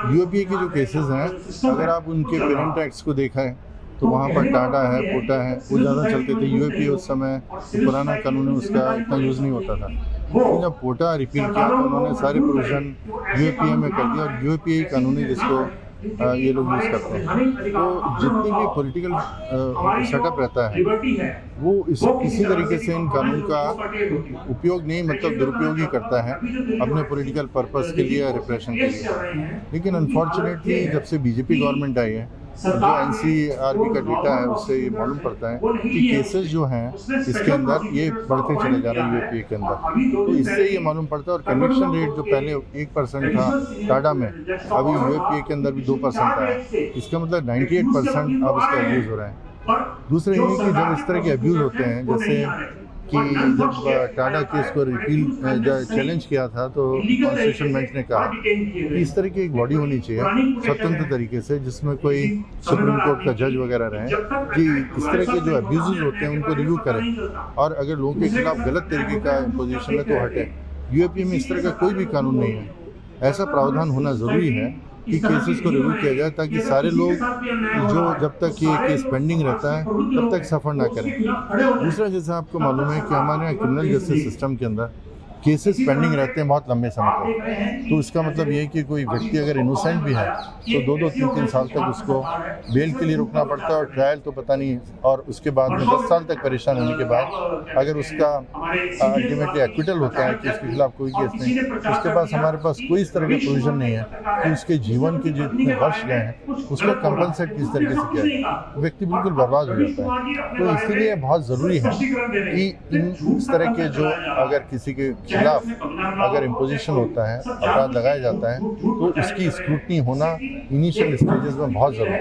UAPA के जो cases हैं, अगर आप उनके पेरेंट एक्ट्स को देखा है तो वहाँ पर टाटा है, पोटा है, वो ज़्यादा चलते थे। यूएपीए उस समय पुराना कानून है, उसका इतना यूज़ नहीं होता था। लेकिन जब पोटा रिपील किया तो उन्होंने सारे प्रोविज़न यूएपीए में कर दिया, और यूएपीए कानून है जिसको ये लोग यूज़ करते हैं। तो जितनी भी पॉलिटिकल सेटअप रहता है वो किसी तरीके से इन कानून का उपयोग नहीं, मतलब दुरुपयोग ही करता है अपने पॉलिटिकल पर्पस के लिए, रिप्रेशन के लिए। लेकिन अनफॉर्चुनेटली जब से बीजेपी गवर्नमेंट आई है, जो एनसीआरबी का डेटा है उससे ये मालूम पड़ता है कि केसेस जो हैं इसके अंदर ये बढ़ते चले जा रहे हैं यूएपीए के अंदर। तो इससे ये मालूम पड़ता है, और कन्विक्शन रेट जो पहले 1% था टाटा में, अभी यूएपीए के अंदर भी 2% है। इसका मतलब 98% अब इसका अब्यूज़ हो रहा है। दूसरा ये कि जब इस तरह के अब्यूज़ होते हैं, जैसे कि जब टाटा केस को रिपील चैलेंज किया था तो कॉन्स्टिट्यूशन बेंच ने कहा कि इस तरह की एक बॉडी होनी चाहिए स्वतंत्र तरीके से, जिसमें कोई सुप्रीम कोर्ट का जज वगैरह रहे, कि इस तरह के जो अब्यूज़ होते हैं उनको रिव्यू करें, और अगर लोगों के खिलाफ गलत तरीके का पोजीशन है तो हटे। यूएपीए में इस तरह का कोई भी कानून नहीं है। ऐसा प्रावधान होना ज़रूरी है कि केसेस को रिव्यू किया जाए, ताकि सारे लोग जो जब तक ये केस पेंडिंग रहता है तब तक सफ़र ना करें। दूसरा, जैसा आपको मालूम है कि हमारे यहाँ क्रिमिनल जस्टिस सिस्टम के अंदर केसेस पेंडिंग रहते हैं बहुत लंबे समय तक। तो इसका मतलब ये है कि कोई व्यक्ति अगर इनोसेंट भी है तो 2-2, 3-3 साल तक उसको बेल के लिए रुकना पड़ता है, और ट्रायल तो पता नहीं, और उसके बाद में 10 साल तक परेशान होने के बाद अगर उसका अल्टीमेटली एक्विटल होता है कि उसके खिलाफ कोई केस नहीं, उसके पास हमारे पास कोई इस तरह का प्रोविजन नहीं है कि उसके जीवन के जितने वर्ष गए हैं उसको कंपनसेट किस तरीके से किया जाए। व्यक्ति बिल्कुल बर्बाद हो जाता है। तो इसीलिए बहुत ज़रूरी है कि इस तरह के जो अगर किसी के खिलाफ अगर इम्पोजिशन होता है, अपराध लगाया जाता है, तो उसकी स्क्रूटनी होना इनिशियल स्टेजेस में बहुत ज़रूरी है।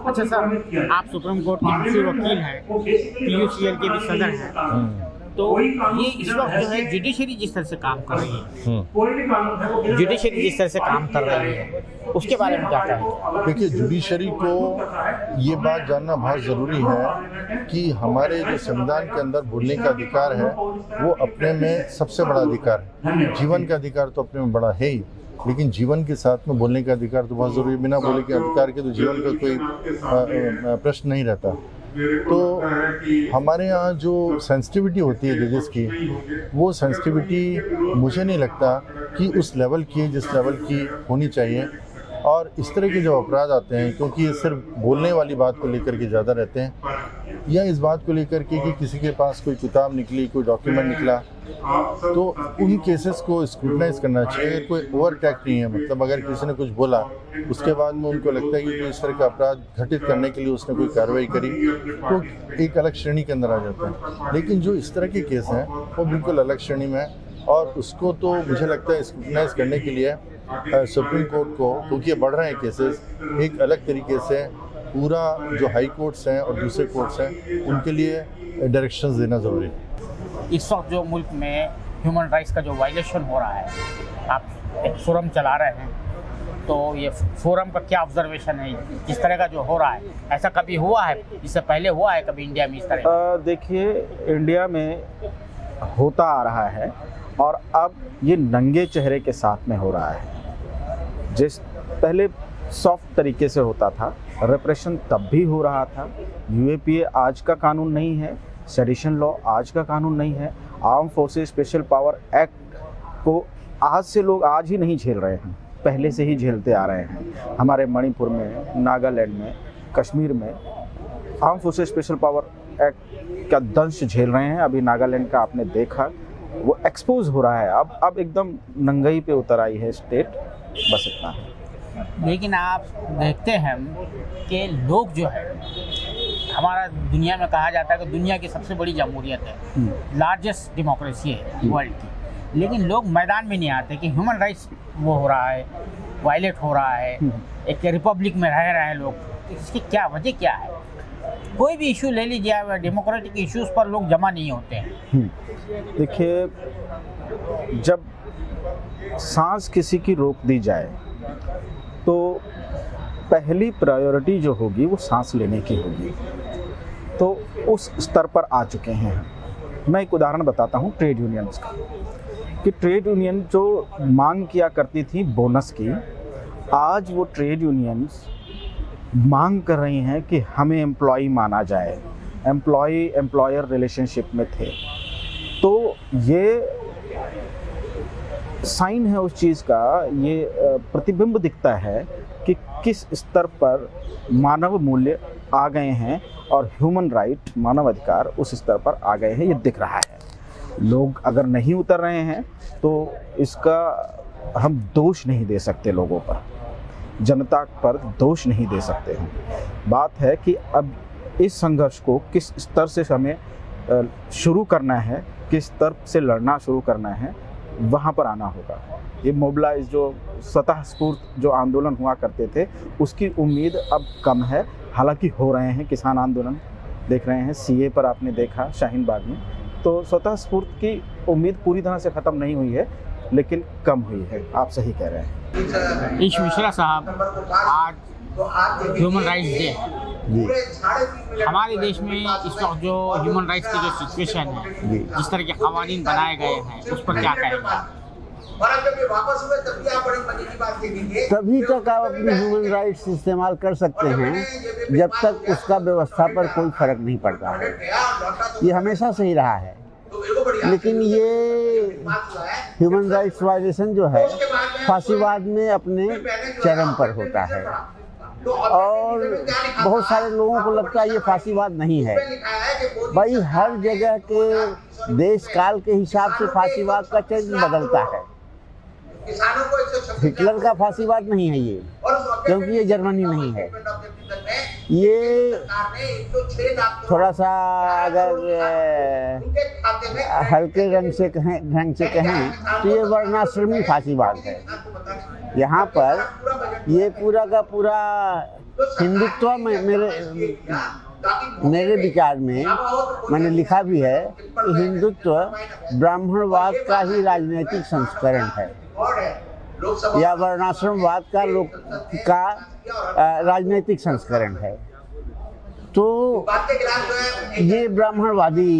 अच्छा सर, आप सुप्रीम कोर्ट के मुख्य वकील हैं, पीयूसीएल के भी सदर हैं, तो ये इस वक्त जो है जुडिशरी जिस तरह से काम कर रही है, जुडिशरी जिस तरह से काम कर रही है, उसके बारे में क्या कहें? देखिए, जुडिशरी को ये बात जानना बहुत ज़रूरी है कि हमारे जो संविधान के अंदर बोलने का अधिकार है वो अपने में सबसे बड़ा अधिकार है। जीवन का अधिकार तो अपने में बड़ा है ही, लेकिन जीवन के साथ में बोलने का अधिकार तो बहुत ज़रूरी है। बिना बोलने के अधिकार के तो जीवन का कोई प्रश्न नहीं रहता। तो हमारे यहाँ जो सेंसिटिविटी होती है जजेस की, वो सेंसिटिविटी मुझे नहीं लगता कि उस लेवल की है जिस लेवल की होनी चाहिए। और इस तरह के जो अपराध आते हैं, क्योंकि ये सिर्फ बोलने वाली बात को लेकर के ज़्यादा रहते हैं, या इस बात को लेकर के कि किसी के पास कोई किताब निकली, कोई डॉक्यूमेंट निकला, तो उन केसेस को स्क्रूटनाइज करना चाहिए। कोई ओवर टैक्ट नहीं है, मतलब अगर किसी ने कुछ बोला उसके बाद में उनको लगता है कि जो इस तरह का अपराध घटित करने के लिए उसने कोई कार्रवाई करी, तो एक अलग श्रेणी के अंदर आ जाता है। लेकिन जो इस तरह के केस हैं वो बिल्कुल अलग श्रेणी में है, और उसको तो मुझे लगता है स्क्रूटनाइज करने के लिए सुप्रीम कोर्ट को, क्योंकि ये बढ़ रहे हैं केसेस, एक अलग तरीके से पूरा जो हाई कोर्ट्स हैं और दूसरे कोर्ट्स हैं उनके लिए डायरेक्शंस देना ज़रूरी है। इस वक्त जो मुल्क में ह्यूमन राइट्स का जो वायलेशन हो रहा है, आप एक फोरम चला रहे हैं, तो ये फोरम का क्या ऑब्जर्वेशन है? इस तरह का जो हो रहा है, ऐसा कभी हुआ है, इससे पहले हुआ है कभी इंडिया में इस तरह? देखिए, इंडिया में होता आ रहा है, और अब ये नंगे चेहरे के साथ में हो रहा है। जिस पहले सॉफ्ट तरीके से होता था, रिप्रेशन तब भी हो रहा था। यूएपीए आज का कानून नहीं है, सेडिशन लॉ आज का कानून नहीं है, arm forces special power act को आज से लोग आज ही नहीं झेल रहे हैं, पहले से ही झेलते आ रहे हैं। हमारे मणिपुर में, नागालैंड में, कश्मीर में arm forces special power act का दंश झेल रहे हैं। अभी नागालैंड का आपने देखा, वो एक्सपोज हो रहा है। अब एकदम नंगाई पे उतर आई है स्टेट, बस इतना है। लेकिन आप देखते हैं कि लोग जो है, हमारा दुनिया में कहा जाता है कि दुनिया की सबसे बड़ी जमहूरियत है, लार्जेस्ट डेमोक्रेसी है वर्ल्ड की, लेकिन लोग मैदान में नहीं आते कि ह्यूमन राइट्स वो हो रहा है, वायलेट हो रहा है, एक रिपब्लिक में रह रहे हैं लोग। इसकी क्या वजह क्या है? कोई भी इशू ले लीजिए, डेमोक्रेटिक इश्यूज पर लोग जमा नहीं होते हैं। देखिए, जब सांस किसी की रोक दी जाए तो पहली प्रायोरिटी जो होगी वो सांस लेने की होगी। तो उस स्तर पर आ चुके हैं। मैं एक उदाहरण बताता हूँ ट्रेड यूनियंस का, कि ट्रेड यूनियन जो मांग किया करती थी बोनस की, आज वो ट्रेड यूनियंस मांग कर रही हैं कि हमें एम्प्लॉय माना जाए, एम्प्लॉय एम्प्लॉयर रिलेशनशिप में थे। तो ये साइन है उस चीज़ का, ये प्रतिबिंब दिखता है कि किस स्तर पर मानव मूल्य आ गए हैं और ह्यूमन राइट, मानव अधिकार उस स्तर पर आ गए हैं, ये दिख रहा है। लोग अगर नहीं उतर रहे हैं तो इसका हम दोष नहीं दे सकते, लोगों पर, जनता पर दोष नहीं दे सकते हैं। बात है कि अब इस संघर्ष को किस स्तर से हमें शुरू करना है, किस स्तर से लड़ना शुरू करना है, वहाँ पर आना होगा। ये मोबिलाइज जो स्वतः स्फूर्त जो आंदोलन हुआ करते थे, उसकी उम्मीद अब कम है। हालांकि हो रहे हैं किसान आंदोलन, देख रहे हैं सीए पर आपने देखा शाहीन बाग में, तो स्वतः स्फूर्त की उम्मीद पूरी तरह से ख़त्म नहीं हुई है, लेकिन कम हुई है। आप सही कह रहे हैं। ईश मिश्रा साहब, आज ह्यूमन राइट्स डे है। हमारे देश में इस वक्त जो ह्यूमन राइट्स की जो सिचुएशन है, जिस तरह के कवानीन बनाए गए हैं, उस पर क्या कहेंगे? तभी तक आप अपनी ह्यूमन राइट्स इस्तेमाल कर सकते हैं जब तक उसका व्यवस्था पर कोई फर्क नहीं पड़ता है। ये हमेशा से ही रहा है, लेकिन ये ह्यूमन राइट्स वायलेशन जो है फांसीवाद में अपने चरम पर होता है, और बहुत सारे लोगों को लगता है ये फांसीवाद नहीं है। भाई, हर जगह के देश काल के हिसाब से फांसीवाद का चरित्र बदलता है। हिटलर का फांसीवाद नहीं है ये, क्योंकि ये जर्मनी नहीं है। ये थोड़ा सा अगर हल्के ढंग से कहें तो ये वर्णाश्रमी फांसीवाद है। यहाँ पर ये पूरा का पूरा हिंदुत्व में मेरे विचार में, मैंने लिखा भी है कि हिंदुत्व ब्राह्मणवाद का ही राजनीतिक संस्करण है, या वर्णाश्रमवाद का राजनीतिक संस्करण है। तो ये ब्राह्मणवादी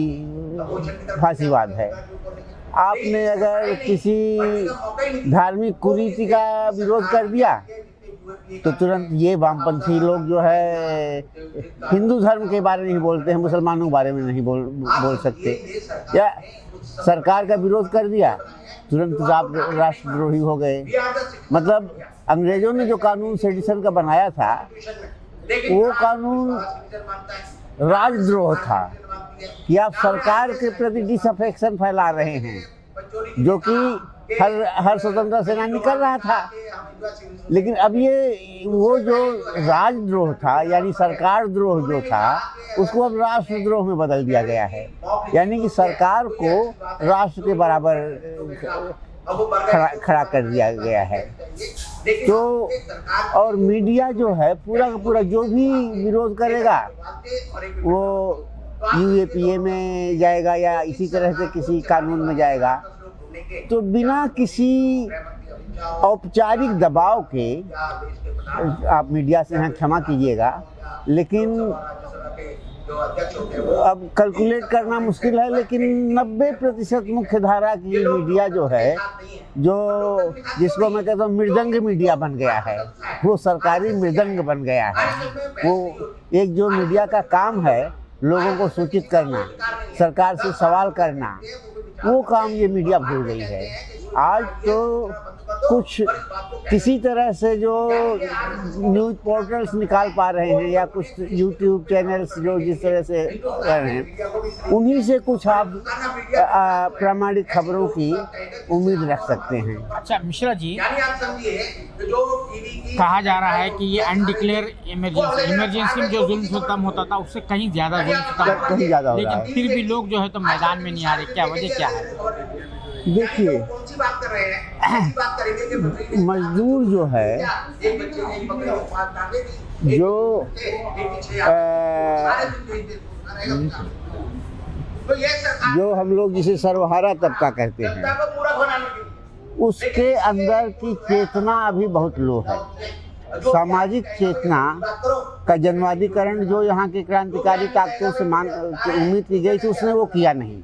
फांसीवाद है। आपने अगर किसी धार्मिक कुरीति का विरोध कर दिया तो तुरंत ये वामपंथी लोग जो है हिंदू धर्म के बारे में नहीं बोलते हैं, मुसलमानों के बारे में नहीं बोल सकते। या सरकार का विरोध कर दिया तुरंत आप राष्ट्रद्रोही हो गए। मतलब अंग्रेजों ने जो कानून सेडिशन का बनाया था, वो कानून राजद्रोह था कि आप सरकार के प्रति डिसअफेक्शन फैला रहे हैं, जो कि हर स्वतंत्रता सेनानी कर रहा था। लेकिन अब ये वो जो राजद्रोह था, यानी सरकार द्रोह जो था, उसको अब राष्ट्रद्रोह में बदल दिया गया है। यानी कि सरकार को राष्ट्र के बराबर खड़ा कर दिया गया है। तो और मीडिया जो है पूरा का पूरा जो भी विरोध करेगा वो यूएपीए में जाएगा या इसी तरह से किसी कानून में जाएगा। तो बिना किसी औपचारिक दबाव के, आप मीडिया से यहाँ क्षमा कीजिएगा, लेकिन अब कैलकुलेट करना मुश्किल है, लेकिन 90% मुख्य धारा की मीडिया जो है, जो जिसको मैं कहता हूँ मृदंग मीडिया बन गया है, वो सरकारी मृदंग बन गया है। वो एक जो मीडिया का काम है लोगों को सूचित करना, सरकार से सवाल करना, वो काम ये मीडिया भूल गई है। आज तो कुछ किसी तरह से जो न्यूज़ पोर्टल्स निकाल पा रहे हैं या कुछ यूट्यूब चैनल्स जो जिस तरह से कर रहे हैं, उन्हीं से कुछ आप प्रामाणिक खबरों की उम्मीद रख सकते हैं। अच्छा मिश्रा जी, कहा जा रहा है कि ये अनडिक्लेयर इमरजेंसी में जो जुल्म खत्म होता था उससे कहीं ज़्यादा जुल्म खत्म कहीं ज़्यादा हो रहा है। लेकिन फिर भी लोग जो है तो मैदान में नहीं आ रहे, क्या वजह क्या है? देखिए, मजदूर जो है, जो हम लोग जिसे सर्वहारा तबका कहते हैं, उसके अंदर की चेतना अभी बहुत लो है। सामाजिक चेतना का जन्माधिकरण जो यहाँ के क्रांतिकारी ताकतों से उम्मीद की गई थी, उसने वो किया नहीं।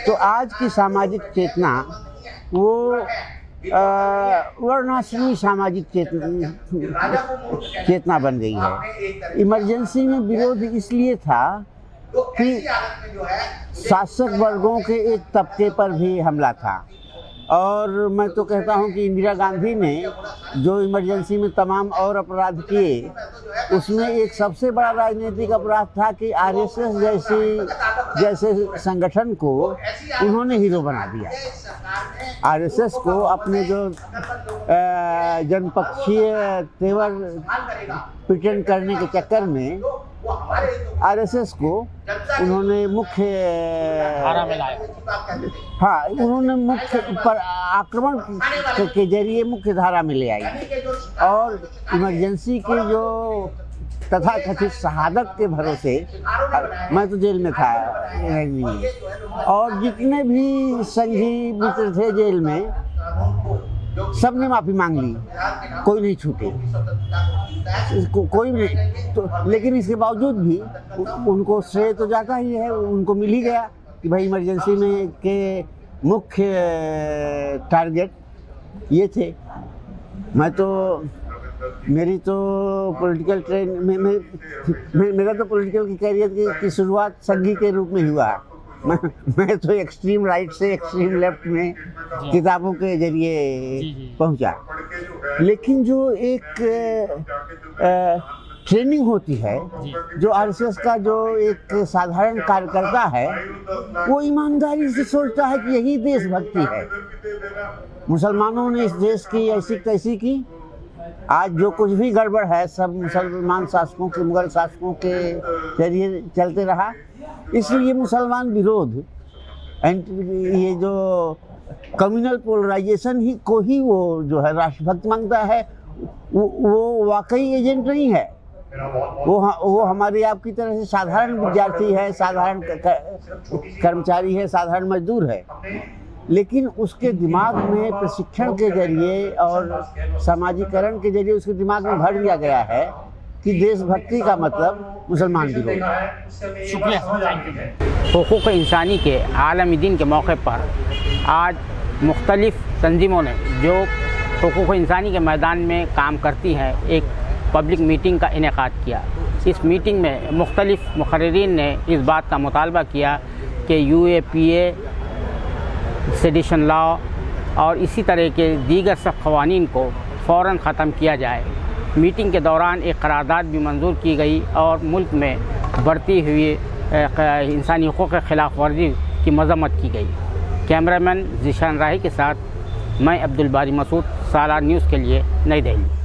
तो आज की सामाजिक चेतना वो वर्णाश्रमी सामाजिक चेतना बन गई है। इमरजेंसी में विरोध इसलिए था कि शासक वर्गों के एक तबके पर भी हमला था, और मैं तो कहता हूं कि इंदिरा गांधी ने जो इमरजेंसी में तमाम और अपराध किए, उसमें एक सबसे बड़ा राजनीतिक अपराध था कि आरएसएस जैसे संगठन को उन्होंने हीरो बना दिया। आरएसएस को अपने जो जनपक्षीय तेवर प्रिटेंड करने के चक्कर में आरएसएस को उन्होंने मुख्य धारा में लाया। हाँ, उन्होंने मुख्य पर आक्रमण के जरिए मुख्य धारा में ले आई, और इमरजेंसी के जो तथाकथित शहादत के भरोसे मैं तो जेल में था, और जितने भी संघी मित्र थे जेल में, सबने माफ़ी मांग ली, कोई नहीं छूटे, कोई भी नहीं। तो लेकिन इसके बावजूद भी उनको श्रेय तो जाता ही है, उनको मिल ही गया कि भाई इमरजेंसी में के मुख्य टारगेट ये थे। मैं तो मेरी तो पॉलिटिकल ट्रेन में मेरा तो पॉलिटिकल कैरियर की शुरुआत संघी के रूप में हुआ। मैं तो एक्सट्रीम राइट से एक्सट्रीम लेफ्ट में किताबों के जरिए पहुंचा, लेकिन जो एक ट्रेनिंग होती है, जो आरएसएस का जो एक साधारण कार्यकर्ता है, वो ईमानदारी से सोचता है कि यही देशभक्ति है। मुसलमानों ने इस देश की ऐसी तैसी की, आज जो कुछ भी गड़बड़ है सब मुसलमान शासकों के, मुगल शासकों के जरिए चलते रहा। इसलिए मुसलमान विरोध ये जो कम्युनल पोलराइजेशन ही को ही वो जो है राष्ट्रभक्त मांगता है, वो वाकई एजेंट नहीं है। वो हमारे आपकी तरह से साधारण विद्यार्थी है, साधारण कर्मचारी है, साधारण मजदूर है, लेकिन उसके दिमाग में प्रशिक्षण के जरिए और सामाजिकरण के जरिए उसके दिमाग में भर दिया गया है कि देशभक्ति का मतलब मुसलमान विरोध। शुक्रिया। हुकूक़ इंसानी के आलमी दिन के मौके पर आज मुख्तलिफ़ तंजीमों ने जो हुकूक़ इंसानी के मैदान में काम करती हैं, एक पब्लिक मीटिंग का इनेकाद किया। इस मीटिंग में मुख्तलिफ़ मुक़र्रिरीन ने इस बात का मुतालबा किया कि UAPA, सेडिशन लॉ और इसी तरह के दीगर सब क़वानीन को फ़ौरन ख़त्म किया जाए। मीटिंग के दौरान एक करारदाद भी मंजूर की गई और मुल्क में बढ़ती हुई इंसानी हुकूक़ के ख़िलाफ़ वर्जी की मज़म्मत की गई। कैमरामैन ज़ीशान राही के साथ मैं अब्दुल बारी मसूद, सालार न्यूज़ के लिए, नई दिल्ली।